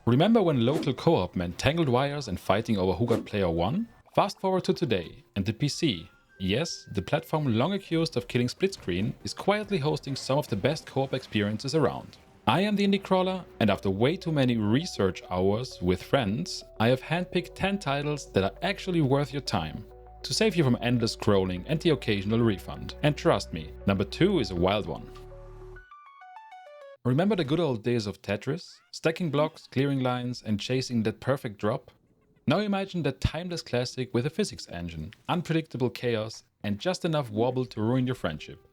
Remember when local co-op meant tangled wires and fighting over who got player 1? Fast forward to today, and the PC, yes, the platform long accused of killing split screen, is quietly hosting some of the best co-op experiences around. I am the IndieCrawler, and after way too many research hours with friends, I have handpicked 10 titles that are actually worth your time, to save you from endless scrolling and the occasional refund. And trust me, number 2 is a wild one. Remember the good old days of Tetris? Stacking blocks, clearing lines, and chasing that perfect drop? Now imagine that timeless classic with a physics engine, unpredictable chaos, and just enough wobble to ruin your friendship.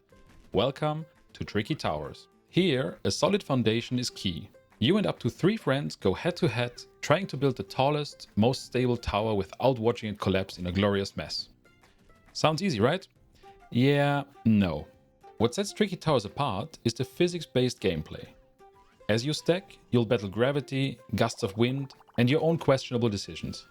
Welcome to Tricky Towers. Here, a solid foundation is key. You and up to 3 friends go head to head, trying to build the tallest, most stable tower without watching it collapse in a glorious mess. Sounds easy, right? Yeah, no. What sets Tricky Towers apart is the physics-based gameplay. As you stack, you'll battle gravity, gusts of wind, and your own questionable decisions.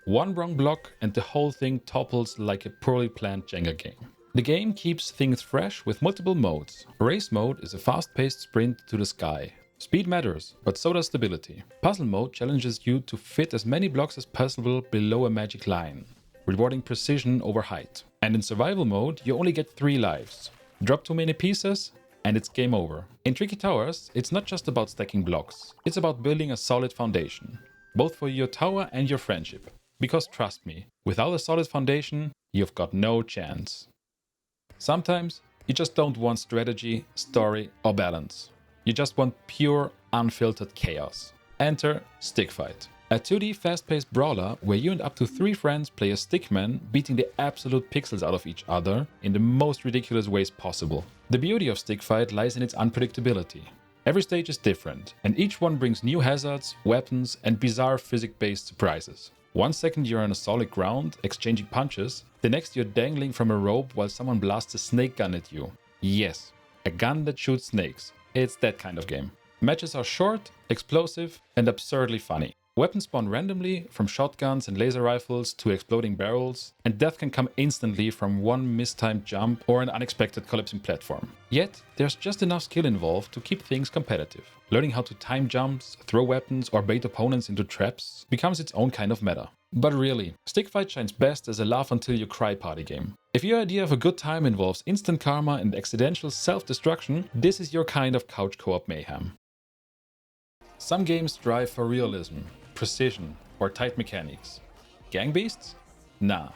One wrong block and the whole thing topples like a poorly planned Jenga game. The game keeps things fresh with multiple modes. Race mode is a fast-paced sprint to the sky. Speed matters, but so does stability. Puzzle mode challenges you to fit as many blocks as possible below a magic line, rewarding precision over height. And in survival mode, you only get 3 lives. Drop too many pieces, and it's game over. In Tricky Towers, it's not just about stacking blocks. It's about building a solid foundation, both for your tower and your friendship. Because trust me, without a solid foundation, you've got no chance. Sometimes, you just don't want strategy, story, or balance. You just want pure, unfiltered chaos. Enter Stickfight. A 2D fast-paced brawler where you and up to 3 friends play a stickman, beating the absolute pixels out of each other in the most ridiculous ways possible. The beauty of Stickfight lies in its unpredictability. Every stage is different, and each one brings new hazards, weapons, and bizarre physics-based surprises. 1 second you're on a solid ground, exchanging punches, the next you're dangling from a rope while someone blasts a snake gun at you. Yes, a gun that shoots snakes. It's that kind of game. Matches are short, explosive, and absurdly funny. Weapons spawn randomly, from shotguns and laser rifles to exploding barrels, and death can come instantly from one mistimed jump or an unexpected collapsing platform. Yet, there's just enough skill involved to keep things competitive. Learning how to time jumps, throw weapons, or bait opponents into traps becomes its own kind of meta. But really, Stickfight shines best as a laugh until you cry party game. If your idea of a good time involves instant karma and accidental self-destruction, this is your kind of couch co-op mayhem. Some games strive for realism, precision, or tight mechanics. Gang Beasts? Nah.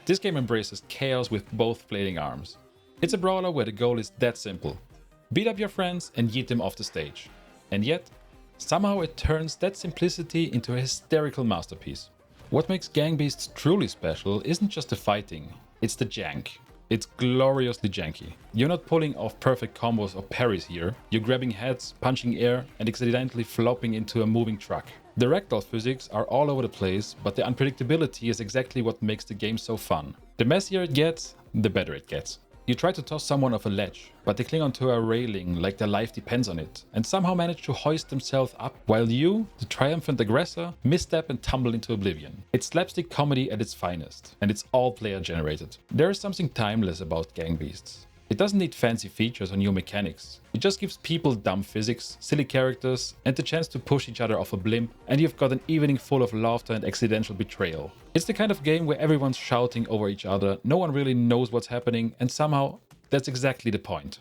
This game embraces chaos with both flailing arms. It's a brawler where the goal is that simple. Beat up your friends and yeet them off the stage. And yet, somehow it turns that simplicity into a hysterical masterpiece. What makes Gang Beasts truly special isn't just the fighting, it's the jank. It's gloriously janky. You're not pulling off perfect combos or parries here, you're grabbing heads, punching air, and accidentally flopping into a moving truck. The ragdoll physics are all over the place, but the unpredictability is exactly what makes the game so fun. The messier it gets, the better it gets. You try to toss someone off a ledge, but they cling onto a railing like their life depends on it, and somehow manage to hoist themselves up, while you, the triumphant aggressor, misstep and tumble into oblivion. It's slapstick comedy at its finest, and it's all player generated. There is something timeless about Gang Beasts. It doesn't need fancy features or new mechanics. It just gives people dumb physics, silly characters, and the chance to push each other off a blimp, and you've got an evening full of laughter and accidental betrayal. It's the kind of game where everyone's shouting over each other, no one really knows what's happening, and somehow that's exactly the point.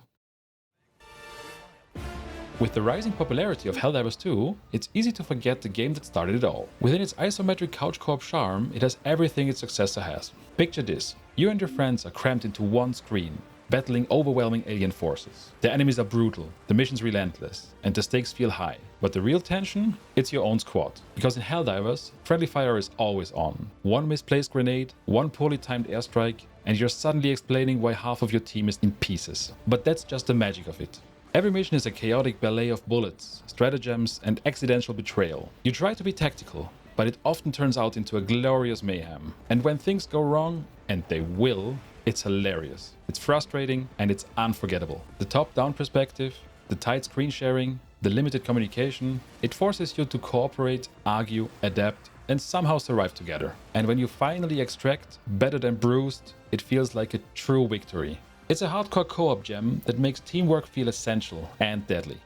With the rising popularity of Helldivers 2, it's easy to forget the game that started it all. Within its isometric couch co-op charm, it has everything its successor has. Picture this: you and your friends are crammed into one screen, battling overwhelming alien forces. The enemies are brutal, the missions relentless, and the stakes feel high. But the real tension? It's your own squad. Because in Helldivers, friendly fire is always on. One misplaced grenade, one poorly timed airstrike, and you're suddenly explaining why half of your team is in pieces. But that's just the magic of it. Every mission is a chaotic ballet of bullets, stratagems, and accidental betrayal. You try to be tactical, but it often turns out into a glorious mayhem. And when things go wrong, and they will, it's hilarious. It's frustrating and it's unforgettable. The top-down perspective, the tight screen sharing, the limited communication, it forces you to cooperate, argue, adapt, and somehow survive together. And when you finally extract, battered and bruised, it feels like a true victory. It's a hardcore co-op gem that makes teamwork feel essential and deadly.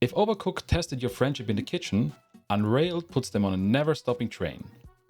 If Overcooked tested your friendship in the kitchen, Unrailed puts them on a never-stopping train,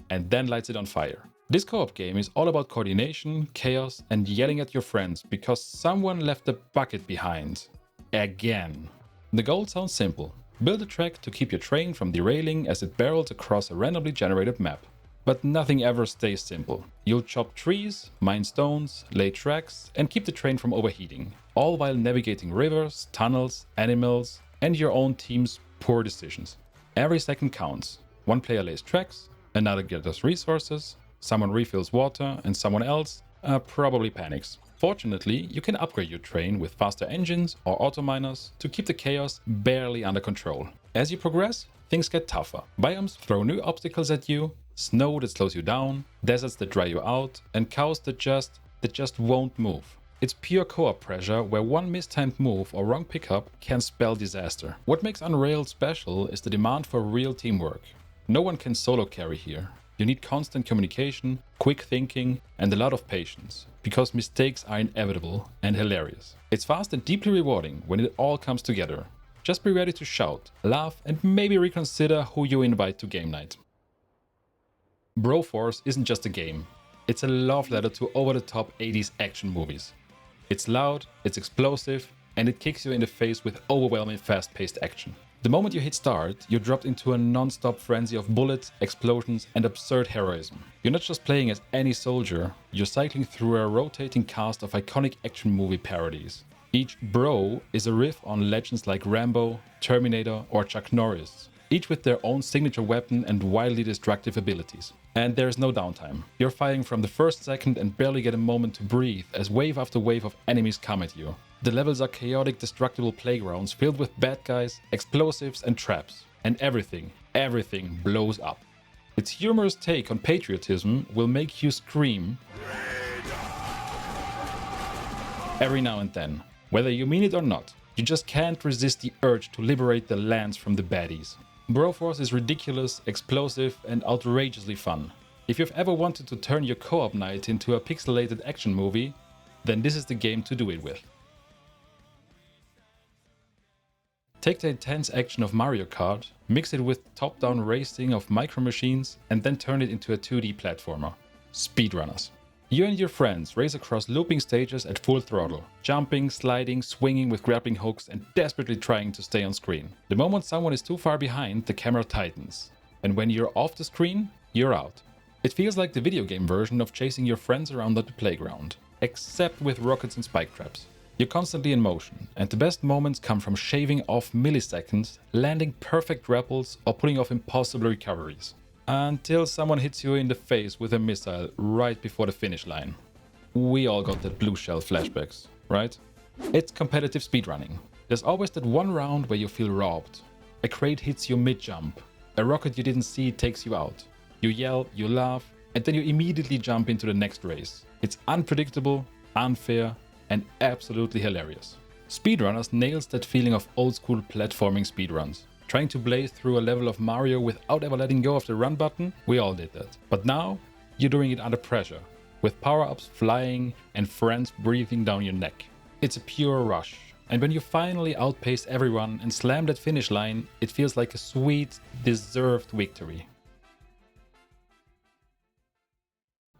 and then lights it on fire. This co-op game is all about coordination, chaos, and yelling at your friends because someone left the bucket behind. Again. The goal sounds simple. Build a track to keep your train from derailing as it barrels across a randomly generated map. But nothing ever stays simple. You'll chop trees, mine stones, lay tracks, and keep the train from overheating, all while navigating rivers, tunnels, animals, and your own team's poor decisions. Every second counts. One player lays tracks, another gathers resources, someone refills water, and someone else probably panics. Fortunately, you can upgrade your train with faster engines or auto miners to keep the chaos barely under control. As you progress, things get tougher. Biomes throw new obstacles at you, snow that slows you down, deserts that dry you out, and cows that just won't move. It's pure co-op pressure where one mistimed move or wrong pickup can spell disaster. What makes Unrailed special is the demand for real teamwork. No one can solo carry here. You need constant communication, quick thinking, and a lot of patience, because mistakes are inevitable and hilarious. It's fast and deeply rewarding when it all comes together. Just be ready to shout, laugh, and maybe reconsider who you invite to Gamenight. Broforce isn't just a game. It's a love letter to over-the-top 80s action movies. It's loud, it's explosive, and it kicks you in the face with overwhelming fast-paced action. The moment you hit start, you're dropped into a non-stop frenzy of bullets, explosions, and absurd heroism. You're not just playing as any soldier, you're cycling through a rotating cast of iconic action movie parodies. Each bro is a riff on legends like Rambo, Terminator, or Chuck Norris, each with their own signature weapon and wildly destructive abilities. And there's no downtime. You're firing from the first second and barely get a moment to breathe as wave after wave of enemies come at you. The levels are chaotic, destructible playgrounds filled with bad guys, explosives, and traps. And everything blows up. Its humorous take on patriotism will make you scream every now and then. Whether you mean it or not, you just can't resist the urge to liberate the lands from the baddies. Broforce is ridiculous, explosive, and outrageously fun. If you've ever wanted to turn your co-op night into a pixelated action movie, then this is the game to do it with. Take the intense action of Mario Kart, mix it with top-down racing of Micro Machines, and then turn it into a 2D platformer. Speedrunners. You and your friends race across looping stages at full throttle, jumping, sliding, swinging with grappling hooks, and desperately trying to stay on screen. The moment someone is too far behind, the camera tightens. And when you're off the screen, you're out. It feels like the video game version of chasing your friends around at the playground, except with rockets and spike traps. You're constantly in motion, and the best moments come from shaving off milliseconds, landing perfect grapples, or pulling off impossible recoveries. Until someone hits you in the face with a missile right before the finish line. We all got that blue shell flashbacks, right? It's competitive speedrunning. There's always that one round where you feel robbed. A crate hits you mid-jump. A rocket you didn't see takes you out. You yell, you laugh, and then you immediately jump into the next race. It's unpredictable, unfair, and absolutely hilarious. Speedrunners nails that feeling of old-school platforming speedruns. Trying to blaze through a level of Mario without ever letting go of the run button? We all did that. But now, you're doing it under pressure, with power-ups flying and friends breathing down your neck. It's a pure rush, and when you finally outpace everyone and slam that finish line, it feels like a sweet, deserved victory.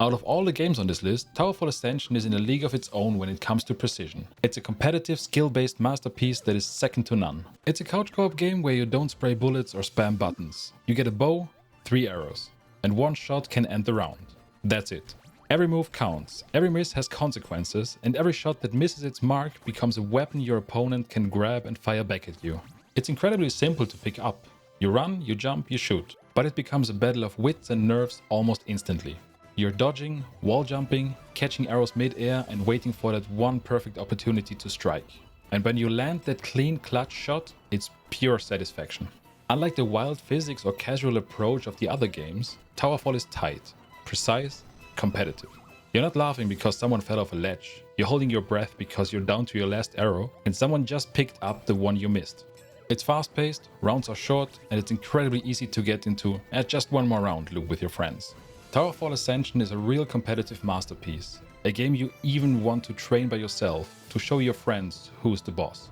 Out of all the games on this list, TowerFall Ascension is in a league of its own when it comes to precision. It's a competitive, skill-based masterpiece that is second to none. It's a couch co-op game where you don't spray bullets or spam buttons. You get a bow, 3 arrows, and one shot can end the round. That's it. Every move counts, every miss has consequences, and every shot that misses its mark becomes a weapon your opponent can grab and fire back at you. It's incredibly simple to pick up. You run, you jump, you shoot. But it becomes a battle of wits and nerves almost instantly. You're dodging, wall jumping, catching arrows mid-air and waiting for that one perfect opportunity to strike. And when you land that clean clutch shot, it's pure satisfaction. Unlike the wild physics or casual approach of the other games, TowerFall is tight, precise, competitive. You're not laughing because someone fell off a ledge. You're holding your breath because you're down to your last arrow and someone just picked up the one you missed. It's fast-paced, rounds are short, and it's incredibly easy to get into just one more round loop with your friends. TowerFall Ascension is a real competitive masterpiece, a game you even want to train by yourself to show your friends who's the boss.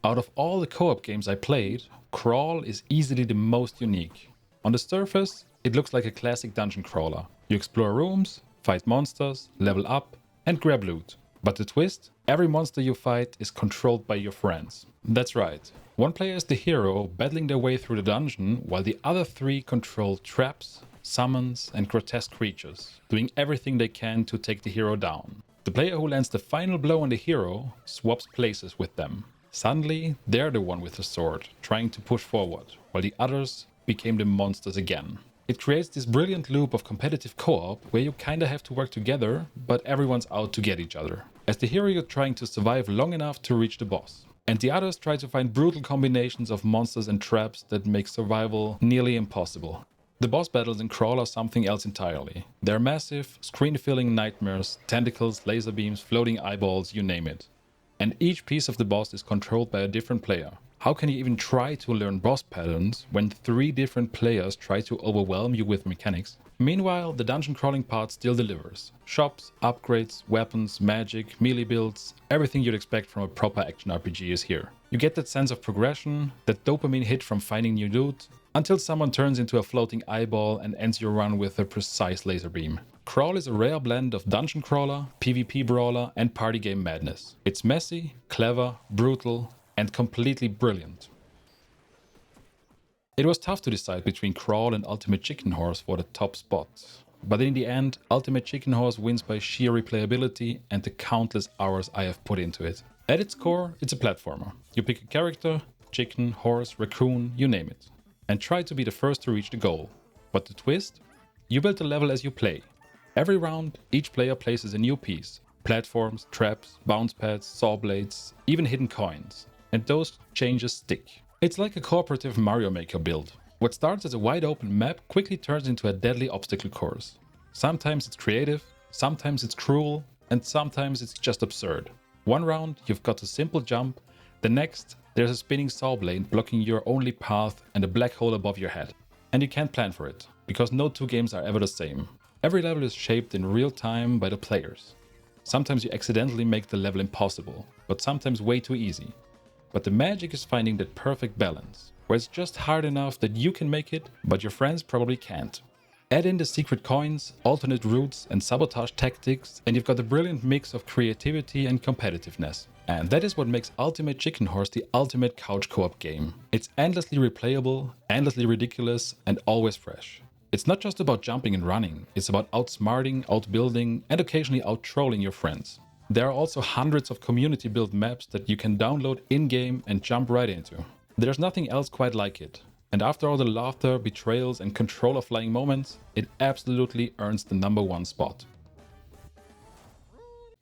Out of all the co-op games I played, Crawl is easily the most unique. On the surface, it looks like a classic dungeon crawler. You explore rooms, fight monsters, level up, and grab loot. But the twist? Every monster you fight is controlled by your friends. That's right. One player is the hero, battling their way through the dungeon, while the other three control traps, summons, and grotesque creatures, doing everything they can to take the hero down. The player who lands the final blow on the hero swaps places with them. Suddenly, they're the one with the sword, trying to push forward, while the others became the monsters again. It creates this brilliant loop of competitive co-op where you kinda have to work together, but everyone's out to get each other. As the hero, you're trying to survive long enough to reach the boss. And the others try to find brutal combinations of monsters and traps that make survival nearly impossible. The boss battles in Crawl are something else entirely. They're massive, screen-filling nightmares, tentacles, laser beams, floating eyeballs, you name it. And each piece of the boss is controlled by a different player. How can you even try to learn boss patterns when 3 different players try to overwhelm you with mechanics? Meanwhile, the dungeon crawling part still delivers. Shops, upgrades, weapons, magic, melee builds, everything you'd expect from a proper action RPG is here. You get that sense of progression, that dopamine hit from finding new loot, until someone turns into a floating eyeball and ends your run with a precise laser beam. Crawl is a rare blend of dungeon crawler, PvP brawler, and party game madness. It's messy, clever, brutal, and completely brilliant. It was tough to decide between Crawl and Ultimate Chicken Horse for the top spot. But in the end, Ultimate Chicken Horse wins by sheer replayability and the countless hours I have put into it. At its core, it's a platformer. You pick a character, chicken, horse, raccoon, you name it, and try to be the first to reach the goal. But the twist? You build the level as you play. Every round, each player places a new piece. Platforms, traps, bounce pads, saw blades, even hidden coins. And those changes stick. It's like a cooperative Mario Maker build. What starts as a wide open map quickly turns into a deadly obstacle course. Sometimes it's creative, sometimes it's cruel, and sometimes it's just absurd. One round, you've got a simple jump. The next, there's a spinning saw blade blocking your only path and a black hole above your head. And you can't plan for it, because no 2 games are ever the same. Every level is shaped in real time by the players. Sometimes you accidentally make the level impossible, but sometimes way too easy. But the magic is finding that perfect balance, where it's just hard enough that you can make it, but your friends probably can't. Add in the secret coins, alternate routes, and sabotage tactics, and you've got a brilliant mix of creativity and competitiveness. And that is what makes Ultimate Chicken Horse the ultimate couch co-op game. It's endlessly replayable, endlessly ridiculous, and always fresh. It's not just about jumping and running, it's about outsmarting, outbuilding, and occasionally out-trolling your friends. There are also hundreds of community-built maps that you can download in-game and jump right into. There's nothing else quite like it. And after all the laughter, betrayals, and controller-flying moments, it absolutely earns the #1 spot.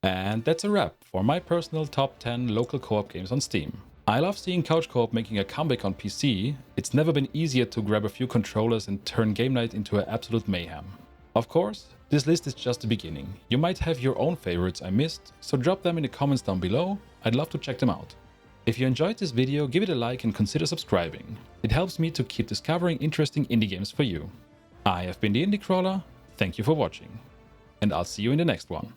And that's a wrap for my personal top 10 local co-op games on Steam. I love seeing couch co-op making a comeback on PC. It's never been easier to grab a few controllers and turn Gamenight into an absolute mayhem. Of course, this list is just the beginning. You might have your own favorites I missed, so drop them in the comments down below. I'd love to check them out. If you enjoyed this video, give it a like and consider subscribing. It helps me to keep discovering interesting indie games for you. I have been the IndieCrawler, thank you for watching, and I'll see you in the next one.